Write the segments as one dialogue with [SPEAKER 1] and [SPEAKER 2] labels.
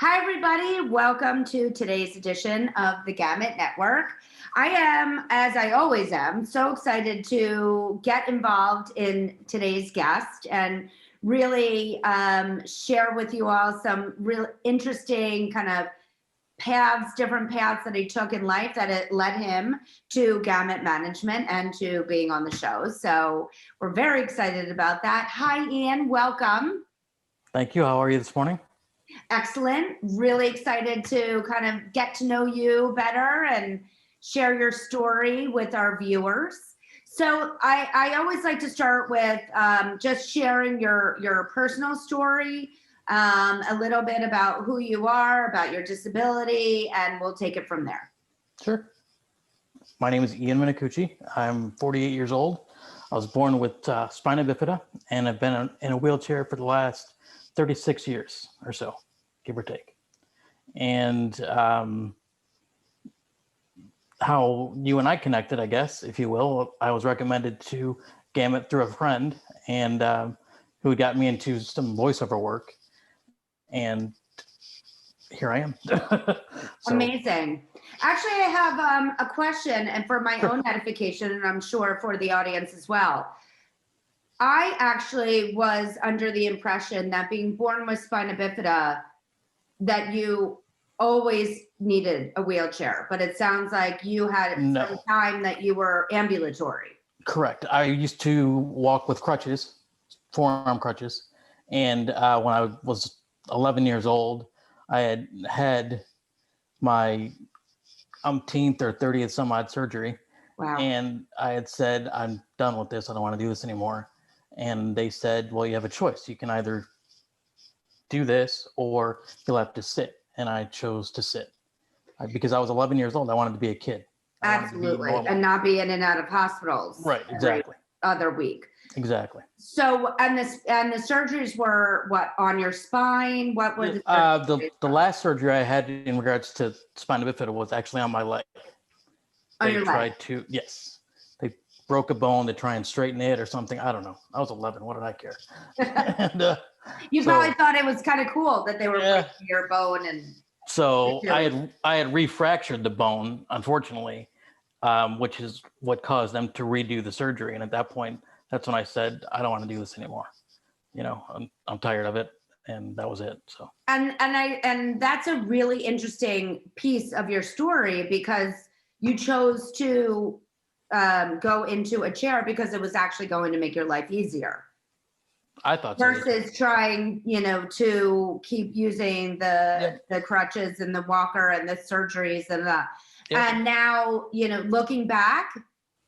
[SPEAKER 1] Hi, everybody. Welcome to today's edition of the Gamut Network. I am, as I always am, so excited to get involved in today's guest and really share with you all some real interesting kind of different paths that he took in life that it led him to gamut management and to being on the show. So we're very excited about that. Hi, Ian. Welcome.
[SPEAKER 2] Thank you. How are you this morning?
[SPEAKER 1] Excellent. Really excited to kind of get to know you better and share your story with our viewers. So I always like to start with just sharing your personal story, a little bit about who you are, about your disability, and we'll take it from there.
[SPEAKER 2] Sure. My name is Ian Minicuci. I'm 48 years old. I was born with spina bifida, and I've been in a wheelchair for the last 36 years or so, give or take. And how you and I connected, I guess, if you will, I was recommended to gamut through a friend and who got me into some voiceover work. And here I am.
[SPEAKER 1] So, amazing. Actually, I have a question, and for my own edification, and I'm sure for the audience as well. I actually was under the impression that being born with spina bifida, that you always needed a wheelchair, but it sounds like you had some time that you were ambulatory.
[SPEAKER 2] Correct. I used to walk with crutches, forearm crutches, and when I was 11 years old, I had my umpteenth or 30th some odd surgery.
[SPEAKER 1] Wow.
[SPEAKER 2] And I had said, I'm done with this. I don't want to do this anymore. And they said, well, you have a choice. You can either do this or you'll have to sit. And I chose to sit because I was 11 years old. I wanted to be a kid.
[SPEAKER 1] Absolutely. And not be in and out of hospitals.
[SPEAKER 2] Right. Exactly.
[SPEAKER 1] Every other week.
[SPEAKER 2] Exactly.
[SPEAKER 1] So, and the surgeries were what, on your spine? What were
[SPEAKER 2] the last surgery I had in regards to spina bifida was actually on my leg.
[SPEAKER 1] On your leg?
[SPEAKER 2] Yes. They broke a bone to try and straighten it or something. I don't know. I was 11. What did I care? And,
[SPEAKER 1] you probably thought it was kind of cool that they were breaking your bone. And
[SPEAKER 2] so I had refractured the bone, unfortunately, which is what caused them to redo the surgery. And at that point, that's when I said, I don't want to do this anymore. You know, I'm tired of it. And that was it. So
[SPEAKER 1] and that's a really interesting piece of your story, because you chose to go into a chair because it was actually going to make your life easier.
[SPEAKER 2] I thought
[SPEAKER 1] versus trying, to keep using the crutches and the walker and the surgeries and that. Yep. And now, looking back,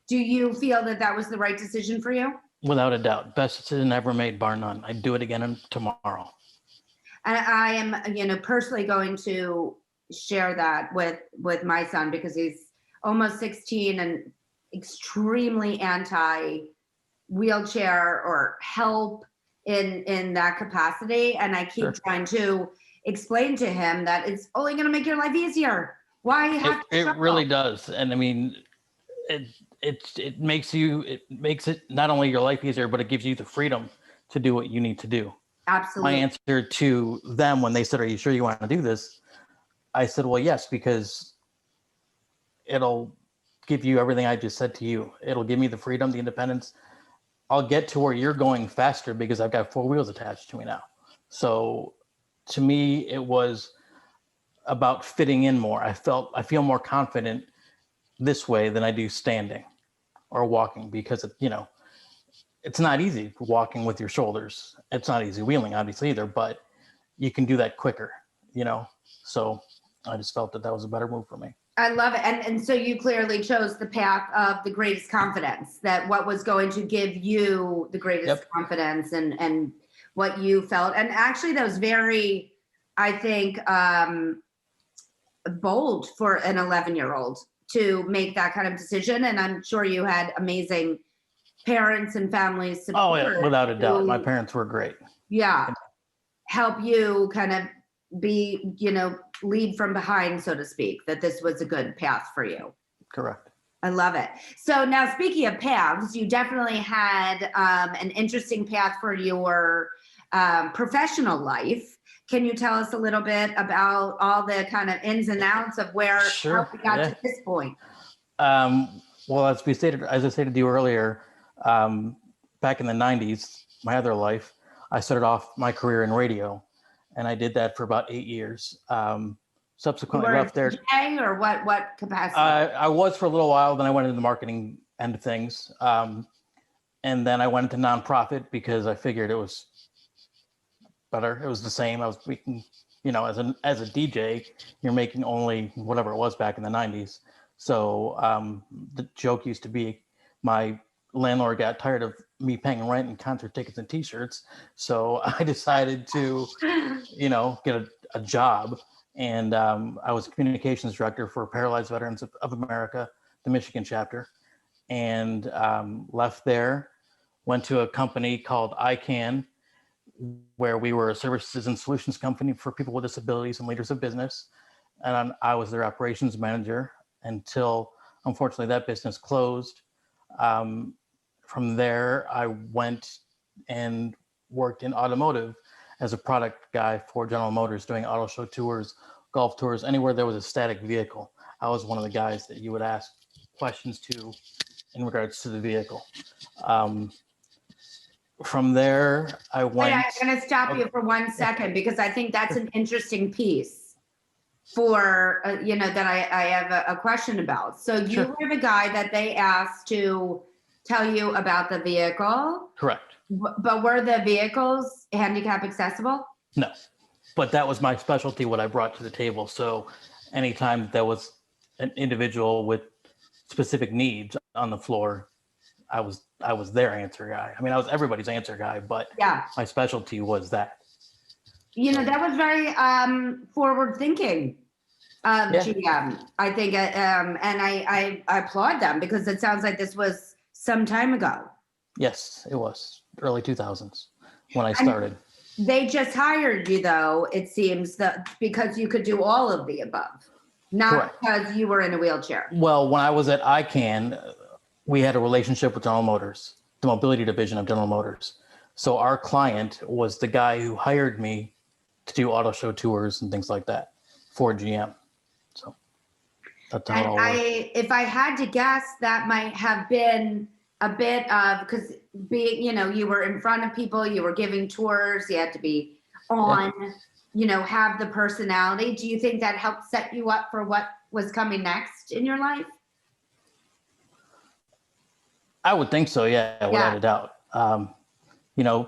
[SPEAKER 1] do you feel that that was the right decision for you?
[SPEAKER 2] Without a doubt. Best decision ever made, bar none. I'd do it again tomorrow.
[SPEAKER 1] And I am, personally going to share that with my son, because he's almost 16 and extremely anti-wheelchair or help in that capacity. And I keep trying to explain to him that it's only going to make your life easier. Why you have to struggle?
[SPEAKER 2] It really does. And I mean, it makes it not only your life easier, but it gives you the freedom to do what you need to do.
[SPEAKER 1] Absolutely.
[SPEAKER 2] My answer to them when they said, are you sure you want to do this? I said, well, yes, because it'll give you everything I just said to you. It'll give me the freedom, the independence. I'll get to where you're going faster because I've got 4 wheels attached to me now. So to me, it was about fitting in more. I feel more confident this way than I do standing or walking, because it's not easy walking with your shoulders. It's not easy wheeling, obviously, either, but you can do that quicker, So I just felt that was a better move for me.
[SPEAKER 1] I love it. And so you clearly chose the path of the greatest confidence, that what was going to give you the greatest confidence and what you felt. And actually that was very, I think, bold for an 11-year-old to make that kind of decision. And I'm sure you had amazing parents and families support.
[SPEAKER 2] Oh yeah, without a doubt. My parents were great.
[SPEAKER 1] Yeah. Help you kind of be, lead from behind, so to speak, that this was a good path for you.
[SPEAKER 2] Correct.
[SPEAKER 1] I love it. So now, speaking of paths, you definitely had an interesting path for your professional life. can you tell us a little bit about all the kind of ins and outs of how
[SPEAKER 2] Sure.
[SPEAKER 1] we got
[SPEAKER 2] Yeah.
[SPEAKER 1] to this point?
[SPEAKER 2] Well, as I stated to you earlier, back in the 90s, my other life, I started off my career in radio, and I did that for about 8 years. Subsequently
[SPEAKER 1] You were
[SPEAKER 2] left there.
[SPEAKER 1] DJ or what capacity?
[SPEAKER 2] I was for a little while, then I went into the marketing end of things. And then I went into nonprofit because I figured it was better. It was the same. I was making, as a DJ, you're making only whatever it was back in the 90s. So the joke used to be my landlord got tired of me paying rent and concert tickets and t-shirts. So I decided to, get a job. And I was communications director for Paralyzed Veterans of America, the Michigan chapter, and left there, went to a company called ICANN, where we were a services and solutions company for people with disabilities and leaders of business. And I was their operations manager until, unfortunately, that business closed. From there, I went and worked in automotive as a product guy for General Motors, doing auto show tours, golf tours, anywhere there was a static vehicle. I was one of the guys that you would ask questions to in regards to the vehicle. From there, I went.
[SPEAKER 1] Wait, I'm going to stop you for 1 second because I think that's an interesting piece for, that I have a question about. So you
[SPEAKER 2] Sure.
[SPEAKER 1] were the guy that they asked to tell you about the vehicle.
[SPEAKER 2] Correct.
[SPEAKER 1] But were the vehicles handicap accessible?
[SPEAKER 2] No, but that was my specialty, what I brought to the table. So anytime there was an individual with specific needs on the floor, I was their answer guy. I mean, I was everybody's answer guy, but
[SPEAKER 1] Yeah.
[SPEAKER 2] my specialty was that.
[SPEAKER 1] That was very forward thinking of GM, I think. And I applaud them because it sounds like this was some time ago.
[SPEAKER 2] Yes, it was early 2000s when I started.
[SPEAKER 1] And they just hired you, though, it seems, that because you could do all of the above, not
[SPEAKER 2] Correct.
[SPEAKER 1] because you were in a wheelchair.
[SPEAKER 2] Well, when I was at ICANN, we had a relationship with General Motors, the mobility division of General Motors. So our client was the guy who hired me to do auto show tours and things like that for GM. So that's how it all worked.
[SPEAKER 1] If I had to guess, that might have been a bit of, because being, you were in front of people, you were giving tours, you had to be on, have the personality. Do you think that helped set you up for what was coming next in your life?
[SPEAKER 2] I would think so, yeah, without a doubt.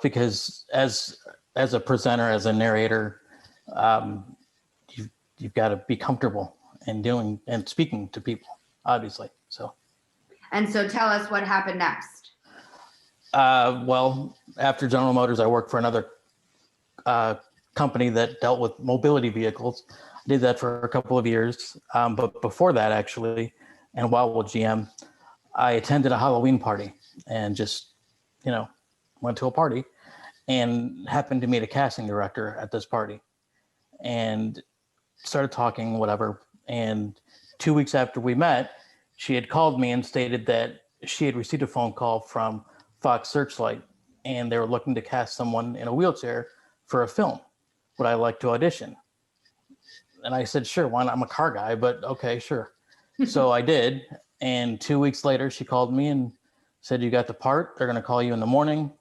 [SPEAKER 2] Because as a presenter, as a narrator, you've got to be comfortable in doing and speaking to people, obviously. So.
[SPEAKER 1] And so tell us what happened next.
[SPEAKER 2] Well, after General Motors, I worked for another company that dealt with mobility vehicles. I did that for a couple of years. But before that, actually, and while with GM, I attended a Halloween party and just, went to a party and happened to meet a casting director at this party and started talking, whatever. And 2 weeks after we met, she had called me and stated that she had received a phone call from Fox Searchlight and they were looking to cast someone in a wheelchair for a film. Would I like to audition? And I said, sure, why not? I'm a car guy, but okay, sure. So I did. And 2 weeks later, she called me and said, you got the part. They're going to call you in the morning.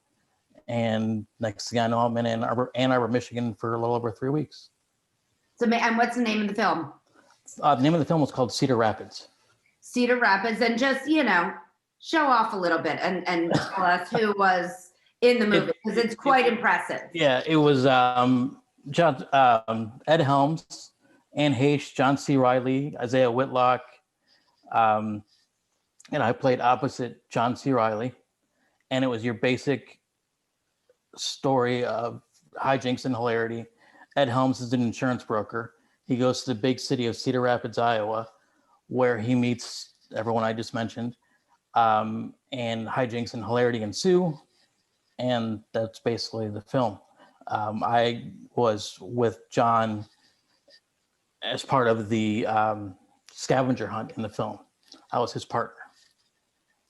[SPEAKER 2] And next thing I know, I'm in Ann Arbor, Michigan for a little over 3 weeks.
[SPEAKER 1] So, and what's the name of the film?
[SPEAKER 2] The name of the film was called Cedar Rapids.
[SPEAKER 1] Cedar Rapids. And just, show off a little bit and tell us who was in the movie, because it's quite impressive.
[SPEAKER 2] Yeah, it was Ed Helms, Anne Heche, John C. Reilly, Isaiah Whitlock, and I played opposite John C. Reilly. And it was your basic story of hijinks and hilarity. Ed Helms is an insurance broker. He goes to the big city of Cedar Rapids, Iowa, where he meets everyone I just mentioned. And hijinks and hilarity ensue. And that's basically the film. I was with John as part of the scavenger hunt in the film. I was his partner.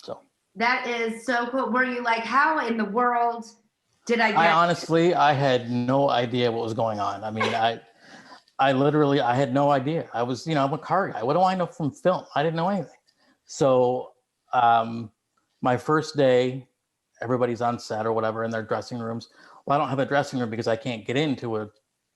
[SPEAKER 2] So
[SPEAKER 1] that is so cool. Were you like, how in the world Did I
[SPEAKER 2] I
[SPEAKER 1] get
[SPEAKER 2] honestly, I had no idea what was going on. I mean, I literally, I had no idea. I was, I'm a car guy. What do I know from film? I didn't know anything. So, my first day, everybody's on set or whatever in their dressing rooms. Well, I don't have a dressing room because I can't get into a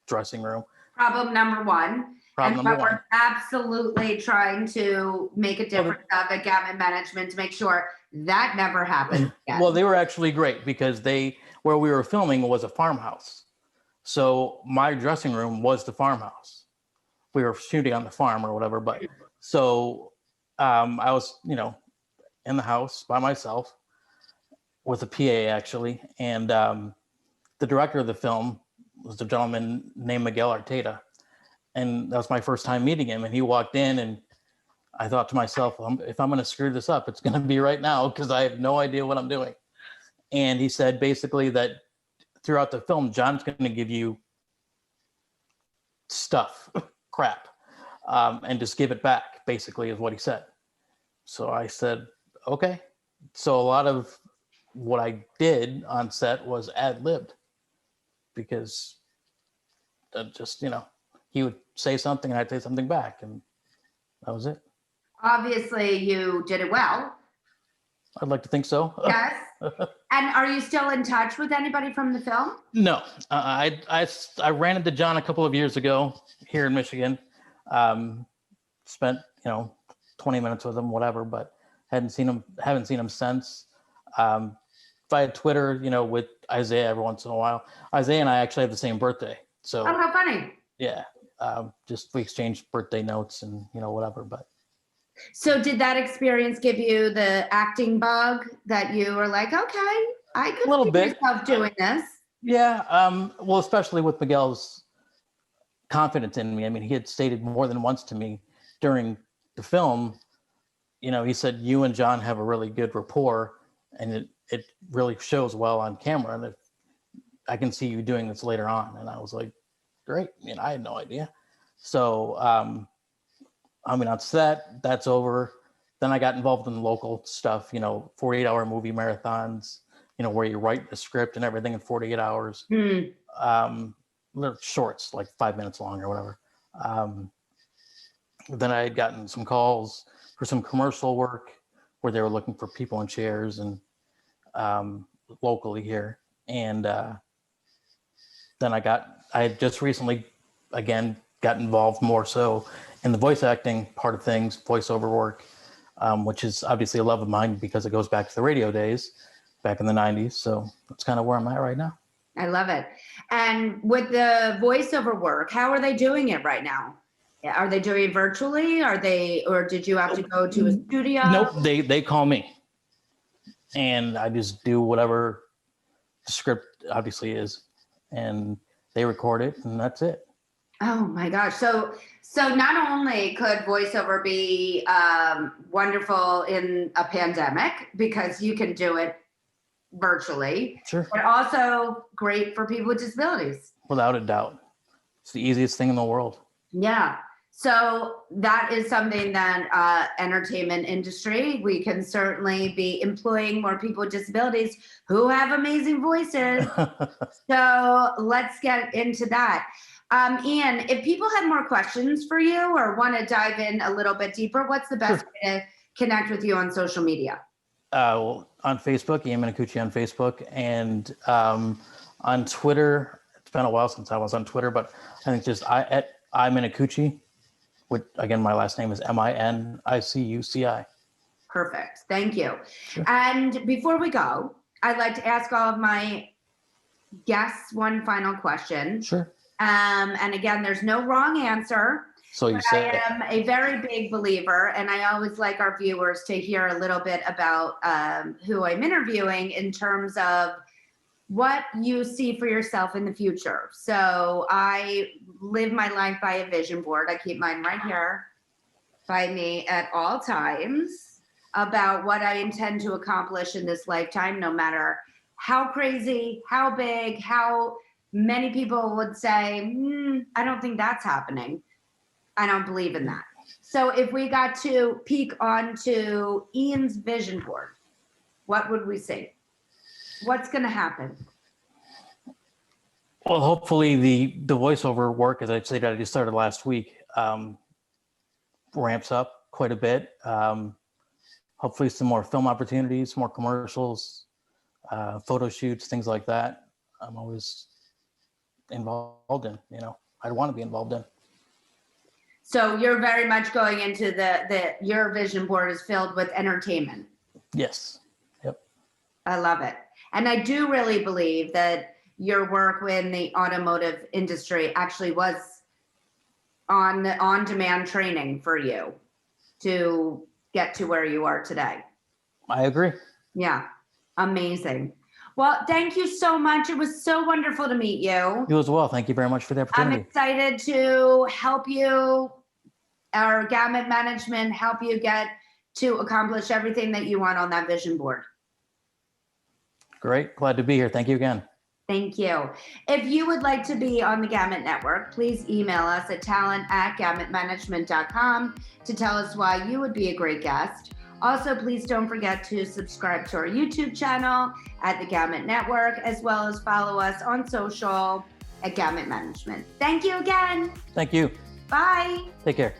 [SPEAKER 2] dressing room.
[SPEAKER 1] problem number one?
[SPEAKER 2] Problem
[SPEAKER 1] And
[SPEAKER 2] number
[SPEAKER 1] what
[SPEAKER 2] one.
[SPEAKER 1] we're absolutely trying to make a
[SPEAKER 2] Well,
[SPEAKER 1] difference of at Gamut Management to make sure that never happens again.
[SPEAKER 2] well, they were actually great because where we were filming was a farmhouse. So my dressing room was the farmhouse. We were shooting on the farm or whatever, but so I was, in the house by myself with a PA actually, and the director of the film was a gentleman named Miguel Arteta, and that was my first time meeting him. And he walked in, and I thought to myself, well, if I'm going to screw this up, it's going to be right now because I have no idea what I'm doing. And he said basically that throughout the film, John's going to give you stuff, crap, and just give it back, basically, is what he said. So I said, okay. So a lot of what I did on set was ad-libbed because just, he would say something and I'd say something back, and that was it.
[SPEAKER 1] Obviously, you did it well.
[SPEAKER 2] I'd like to think so.
[SPEAKER 1] Yes. And are you still in touch with anybody from the film?
[SPEAKER 2] No, I ran into John a couple of years ago here in Michigan. Spent 20 minutes with him, whatever, but haven't seen him since. If I had Twitter, with Isaiah every once in a while. Isaiah and I actually have the same birthday, so
[SPEAKER 1] Oh, how funny.
[SPEAKER 2] yeah, just we exchanged birthday notes and whatever. But
[SPEAKER 1] So did that experience give you the acting bug that you were like, okay, I could
[SPEAKER 2] a little
[SPEAKER 1] see
[SPEAKER 2] bit
[SPEAKER 1] myself doing this?
[SPEAKER 2] yeah, well, especially with Miguel's confidence in me. I mean, he had stated more than once to me during the film, he said, you and John have a really good rapport, and it really shows well on camera, and I can see you doing this later on. And I was like, great. I had no idea. So, on set, that's over. Then I got involved in local stuff, 48-hour movie marathons, where you write the script and everything in 48 hours. Little shorts, like 5 minutes long or whatever. Then I had gotten some calls for some commercial work where they were looking for people in chairs and locally here. And then I had just recently, again, got involved more so in the voice acting part of things, voiceover work, which is obviously a love of mine because it goes back to the radio days back in the 90s. So that's kind of where I'm at right now.
[SPEAKER 1] I love it. And with the voiceover work, how are they doing it right now? Are they doing it virtually? Or did you have to go to a studio?
[SPEAKER 2] Nope, they call me, and I just do whatever the script obviously is, and they record it, and that's it.
[SPEAKER 1] Oh my gosh! So not only could voiceover be wonderful in a pandemic because you can do it virtually,
[SPEAKER 2] Sure,
[SPEAKER 1] but also great for people with disabilities.
[SPEAKER 2] without a doubt, it's the easiest thing in the world.
[SPEAKER 1] Yeah. So that is something that entertainment industry, we can certainly be employing more people with disabilities who have amazing voices. So let's get into that. Ian, if people have more questions for you or want to dive in a little bit deeper, what's the best way to connect with you on social media?
[SPEAKER 2] Well, on Facebook, Ian Minicuci on Facebook, and on Twitter. It's been a while since I was on Twitter, but I think just at Minicuci. Which, again, my last name is Minicuci.
[SPEAKER 1] Perfect. Thank you.
[SPEAKER 2] Sure.
[SPEAKER 1] And before we go, I'd like to ask all of my guests one final question.
[SPEAKER 2] Sure.
[SPEAKER 1] And again, there's no wrong answer.
[SPEAKER 2] So you say
[SPEAKER 1] I am a very big believer, and I always like our viewers to hear a little bit about who I'm interviewing in terms of what you see for yourself in the future. So I live my life by a vision board. I keep mine right here by me at all times about what I intend to accomplish in this lifetime, no matter how crazy, how big, how many people would say, I don't think that's happening. I don't believe in that. So if we got to peek onto Ian's vision board, what would we see? What's going to happen?
[SPEAKER 2] Well, hopefully the voiceover work, as I said, I just started last week, ramps up quite a bit. Hopefully some more film opportunities, more commercials, photo shoots, things like that. I'm always involved in, I'd want to be involved in.
[SPEAKER 1] So you're very much going into your vision board is filled with entertainment.
[SPEAKER 2] Yes. Yep.
[SPEAKER 1] I love it. And I do really believe that your work in the automotive industry actually was on-demand training for you to get to where you are today.
[SPEAKER 2] I agree.
[SPEAKER 1] Yeah. Amazing. Well, thank you so much. It was so wonderful to meet you.
[SPEAKER 2] You as well. Thank you very much for the opportunity.
[SPEAKER 1] I'm excited to help you, our gamut management, help you get to accomplish everything that you want on that vision board.
[SPEAKER 2] Great. Glad to be here. Thank you again.
[SPEAKER 1] Thank you. If you would like to be on the Gamut Network, please email us at talent@gamutmanagement.com to tell us why you would be a great guest. Also, please don't forget to subscribe to our YouTube channel at the Gamut Network, as well as follow us on social at Gamut Management. Thank you again.
[SPEAKER 2] Thank you.
[SPEAKER 1] Bye.
[SPEAKER 2] Take care.